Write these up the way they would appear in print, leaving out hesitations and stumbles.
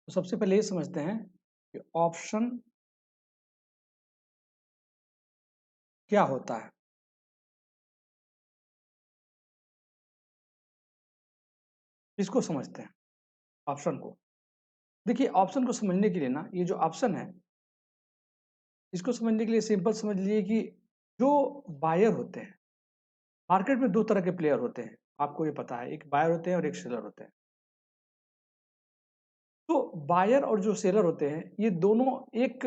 तो सबसे पहले ये समझते हैं कि ऑप्शन क्या होता है। इसको समझते हैं ऑप्शन को। देखिए ऑप्शन को समझने के लिए ना ये जो ऑप्शन है इसको समझने के लिए सिंपल समझ लीजिए कि जो बायर होते हैं, मार्केट में दो तरह के प्लेयर होते हैं, आपको ये पता है, एक बायर होते हैं और एक सेलर होते हैं। तो बायर और जो सेलर होते हैं ये दोनों एक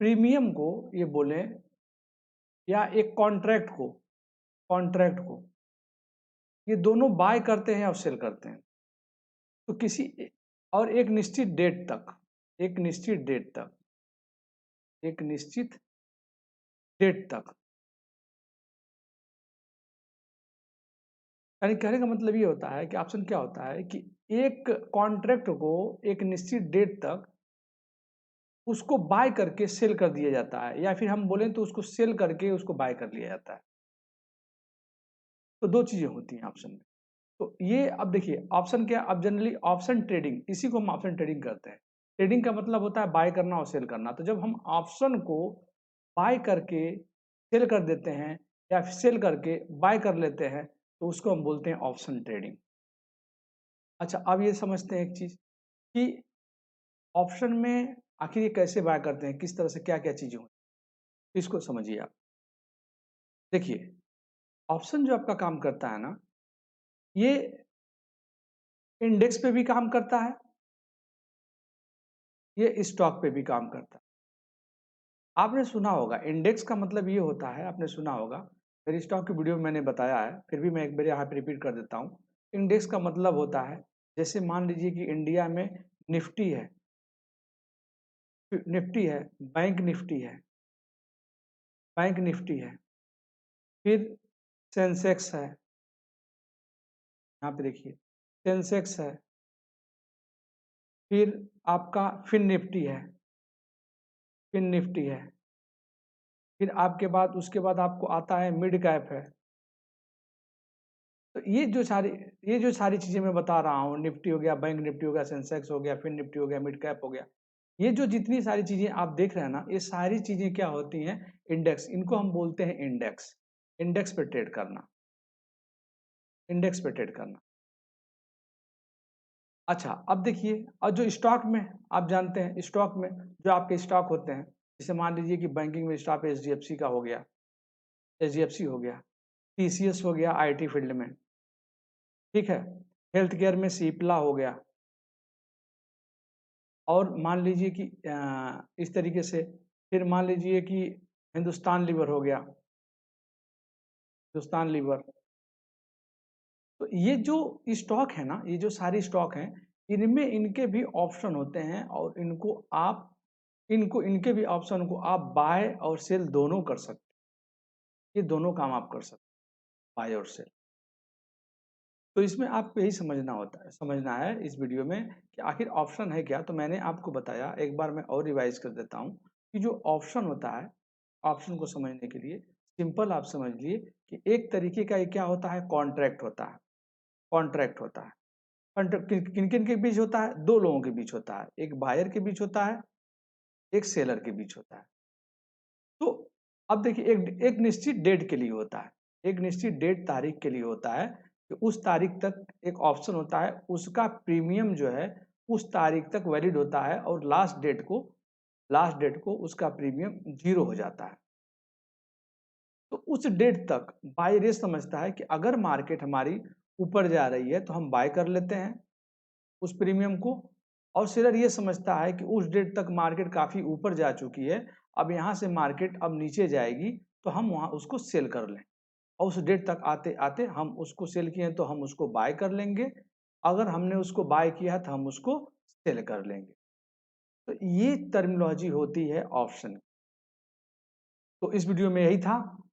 प्रीमियम को ये बोले या एक कॉन्ट्रैक्ट को ये दोनों बाय करते हैं और सेल करते हैं। तो किसी और एक निश्चित डेट तक एक निश्चित डेट तक एक निश्चित डेट तक यानी कहने का मतलब ये होता है कि ऑप्शन क्या होता है कि एक कॉन्ट्रैक्ट को एक निश्चित डेट तक उसको बाय करके सेल कर दिया जाता है, या फिर हम बोलें तो उसको सेल करके उसको बाय कर लिया जाता है। तो दो चीजें होती हैं ऑप्शन में। तो ये अब देखिए ऑप्शन क्या, अब जनरली ऑप्शन ट्रेडिंग, इसी को हम ऑप्शन ट्रेडिंग करते हैं। ट्रेडिंग का मतलब होता है बाय करना और सेल करना। तो जब हम ऑप्शन को बाय करके सेल कर देते हैं या सेल करके बाय कर लेते हैं तो उसको हम बोलते हैं ऑप्शन ट्रेडिंग। अच्छा, अब ये समझते हैं एक चीज कि ऑप्शन में आखिर ये कैसे बाय करते हैं, किस तरह से क्या क्या चीजें होती हैं, इसको समझिए आप। देखिए ऑप्शन जो आपका काम करता है ना, ये इंडेक्स पे भी काम करता है, ये स्टॉक पे भी काम करता है। आपने सुना होगा, इंडेक्स का मतलब ये होता है, आपने सुना होगा, मेरी स्टॉक की वीडियो में मैंने बताया है, फिर भी मैं एक बार यहाँ पे रिपीट कर देता हूँ। इंडेक्स का मतलब होता है, जैसे मान लीजिए कि इंडिया में निफ्टी है, बैंक निफ्टी है, बैंक निफ्टी है, फिर सेंसेक्स है, यहाँ पे देखिए सेंसेक्स है, फिर आपका फिन निफ्टी है, फिन निफ्टी है, फिर आपके बाद उसके बाद आपको आता है मिड कैप है। तो ये जो सारी चीजें मैं बता रहा हूँ, निफ्टी हो गया, बैंक निफ्टी हो गया, सेंसेक्स हो गया, फिन निफ्टी हो गया, मिड कैप हो गया, ये जो जितनी सारी चीजें आप देख रहे हैं ना, ये सारी चीजें क्या होती हैं, इंडेक्स, इनको हम बोलते हैं इंडेक्स। इंडेक्स पे ट्रेड करना, इंडेक्स पे ट्रेड करना। अच्छा अब देखिए, और जो स्टॉक में आप जानते हैं, स्टॉक में जो आपके स्टॉक होते हैं, जैसे मान लीजिए कि बैंकिंग में स्टॉक एचडीएफसी का हो गया, एचडीएफसी हो गया, टीसीएस हो गया आईटी फील्ड में, ठीक है, हेल्थ केयर में सिप्ला हो गया, और मान लीजिए कि इस तरीके से, फिर मान लीजिए कि हिंदुस्तान लीवर हो गया, हिंदुस्तान लीवर। तो ये जो स्टॉक है ना, ये जो सारी स्टॉक हैं, इनमें इनके भी ऑप्शन होते हैं, और इनके भी ऑप्शन को आप बाय और सेल दोनों कर सकते हैं। ये दोनों काम आप कर सकते हैं, बाय और सेल। तो इसमें आपको यही समझना है इस वीडियो में कि आखिर ऑप्शन है क्या। तो मैंने आपको बताया, एक बार मैं और रिवाइज कर देता हूँ कि जो ऑप्शन होता है, ऑप्शन को समझने के लिए सिंपल आप समझ लिए कि एक तरीके का ये क्या होता है, कॉन्ट्रैक्ट होता है। कॉन्ट्रैक्ट होता है, कॉन्ट्रैक्ट किन किन के बीच होता है, दो लोगों के बीच होता है, एक बायर के बीच होता है, एक सेलर के बीच होता है। तो अब देखिए एक निश्चित डेट के लिए होता है, एक निश्चित डेट तारीख के लिए होता है कि उस तारीख तक एक ऑप्शन होता है, उसका प्रीमियम जो है उस तारीख तक वैलिड होता है, और लास्ट डेट को उसका प्रीमियम जीरो हो जाता है। तो उस डेट तक बायर ये समझता है कि अगर मार्केट हमारी ऊपर जा रही है तो हम बाय कर लेते हैं उस प्रीमियम को, और सेलर ये समझता है कि उस डेट तक मार्केट काफी ऊपर जा चुकी है, अब यहाँ से मार्केट अब नीचे जाएगी तो हम वहां उसको सेल कर लें, और उस डेट तक आते आते हम उसको सेल किए तो हम उसको बाय कर लेंगे, अगर हमने उसको बाय किया तो हम उसको सेल कर लेंगे। तो ये टर्मिनोलॉजी होती है ऑप्शन। तो इस वीडियो में यही था।